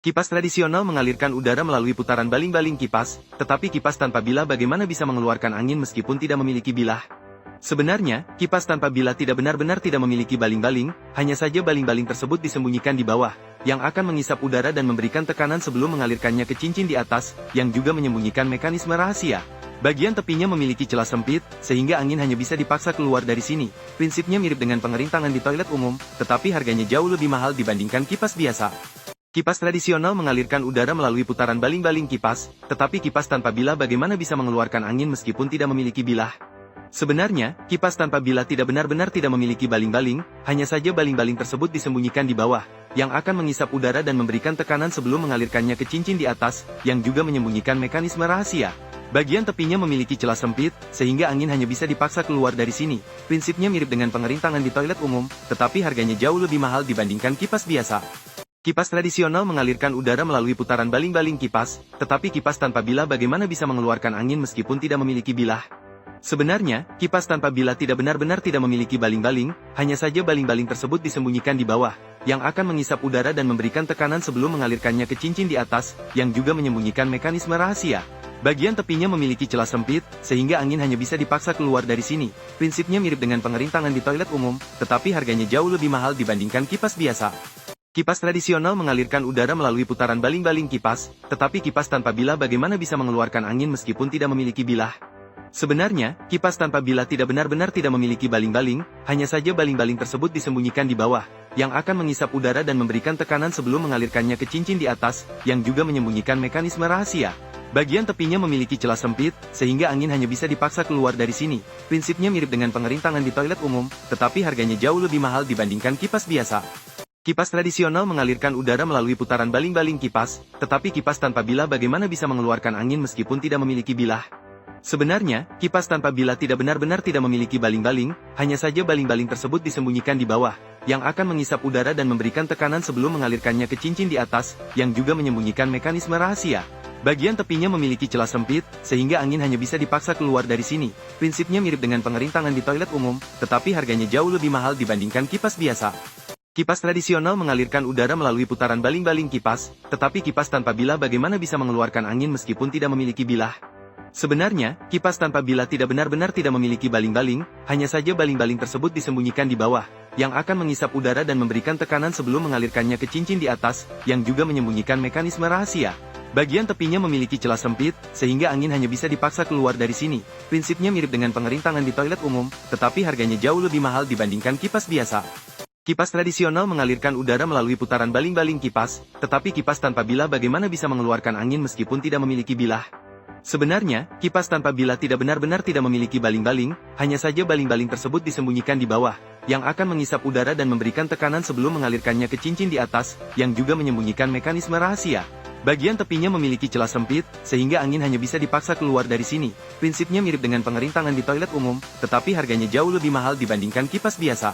Kipas tradisional mengalirkan udara melalui putaran baling-baling kipas, tetapi kipas tanpa bilah bagaimana bisa mengeluarkan angin meskipun tidak memiliki bilah? Sebenarnya, kipas tanpa bilah tidak benar-benar tidak memiliki baling-baling, hanya saja baling-baling tersebut disembunyikan di bawah, yang akan mengisap udara dan memberikan tekanan sebelum mengalirkannya ke cincin di atas, yang juga menyembunyikan mekanisme rahasia. Bagian tepinya memiliki celah sempit, sehingga angin hanya bisa dipaksa keluar dari sini. Prinsipnya mirip dengan pengering tangan di toilet umum, tetapi harganya jauh lebih mahal dibandingkan kipas biasa. Kipas tradisional mengalirkan udara melalui putaran baling-baling kipas, tetapi kipas tanpa bilah bagaimana bisa mengeluarkan angin meskipun tidak memiliki bilah? Sebenarnya, kipas tanpa bilah tidak benar-benar tidak memiliki baling-baling, hanya saja baling-baling tersebut disembunyikan di bawah, yang akan mengisap udara dan memberikan tekanan sebelum mengalirkannya ke cincin di atas, yang juga menyembunyikan mekanisme rahasia. Bagian tepinya memiliki celah sempit, sehingga angin hanya bisa dipaksa keluar dari sini. Prinsipnya mirip dengan pengering tangan di toilet umum, tetapi harganya jauh lebih mahal dibandingkan kipas biasa. Kipas tradisional mengalirkan udara melalui putaran baling-baling kipas, tetapi kipas tanpa bilah bagaimana bisa mengeluarkan angin meskipun tidak memiliki bilah? Sebenarnya, kipas tanpa bilah tidak benar-benar tidak memiliki baling-baling, hanya saja baling-baling tersebut disembunyikan di bawah, yang akan mengisap udara dan memberikan tekanan sebelum mengalirkannya ke cincin di atas, yang juga menyembunyikan mekanisme rahasia. Bagian tepinya memiliki celah sempit, sehingga angin hanya bisa dipaksa keluar dari sini. Prinsipnya mirip dengan pengering tangan di toilet umum, tetapi harganya jauh lebih mahal dibandingkan kipas biasa. Kipas tradisional mengalirkan udara melalui putaran baling-baling kipas, tetapi kipas tanpa bilah bagaimana bisa mengeluarkan angin meskipun tidak memiliki bilah? Sebenarnya, kipas tanpa bilah tidak benar-benar tidak memiliki baling-baling, hanya saja baling-baling tersebut disembunyikan di bawah, yang akan mengisap udara dan memberikan tekanan sebelum mengalirkannya ke cincin di atas, yang juga menyembunyikan mekanisme rahasia. Bagian tepinya memiliki celah sempit, sehingga angin hanya bisa dipaksa keluar dari sini. Prinsipnya mirip dengan pengering tangan di toilet umum, tetapi harganya jauh lebih mahal dibandingkan kipas biasa. Kipas tradisional mengalirkan udara melalui putaran baling-baling kipas, tetapi kipas tanpa bilah bagaimana bisa mengeluarkan angin meskipun tidak memiliki bilah? Sebenarnya, kipas tanpa bilah tidak benar-benar tidak memiliki baling-baling, hanya saja baling-baling tersebut disembunyikan di bawah, yang akan mengisap udara dan memberikan tekanan sebelum mengalirkannya ke cincin di atas, yang juga menyembunyikan mekanisme rahasia. Bagian tepinya memiliki celah sempit, sehingga angin hanya bisa dipaksa keluar dari sini. Prinsipnya mirip dengan pengering tangan di toilet umum, tetapi harganya jauh lebih mahal dibandingkan kipas biasa. Kipas tradisional mengalirkan udara melalui putaran baling-baling kipas, tetapi kipas tanpa bilah bagaimana bisa mengeluarkan angin meskipun tidak memiliki bilah? Sebenarnya, kipas tanpa bilah tidak benar-benar tidak memiliki baling-baling, hanya saja baling-baling tersebut disembunyikan di bawah, yang akan mengisap udara dan memberikan tekanan sebelum mengalirkannya ke cincin di atas, yang juga menyembunyikan mekanisme rahasia. Bagian tepinya memiliki celah sempit, sehingga angin hanya bisa dipaksa keluar dari sini. Prinsipnya mirip dengan pengering tangan di toilet umum, tetapi harganya jauh lebih mahal dibandingkan kipas biasa. Kipas tradisional mengalirkan udara melalui putaran baling-baling kipas, tetapi kipas tanpa bilah bagaimana bisa mengeluarkan angin meskipun tidak memiliki bilah? Sebenarnya, kipas tanpa bilah tidak benar-benar tidak memiliki baling-baling, hanya saja baling-baling tersebut disembunyikan di bawah, yang akan mengisap udara dan memberikan tekanan sebelum mengalirkannya ke cincin di atas, yang juga menyembunyikan mekanisme rahasia. Bagian tepinya memiliki celah sempit, sehingga angin hanya bisa dipaksa keluar dari sini. Prinsipnya mirip dengan pengering tangan di toilet umum, tetapi harganya jauh lebih mahal dibandingkan kipas biasa.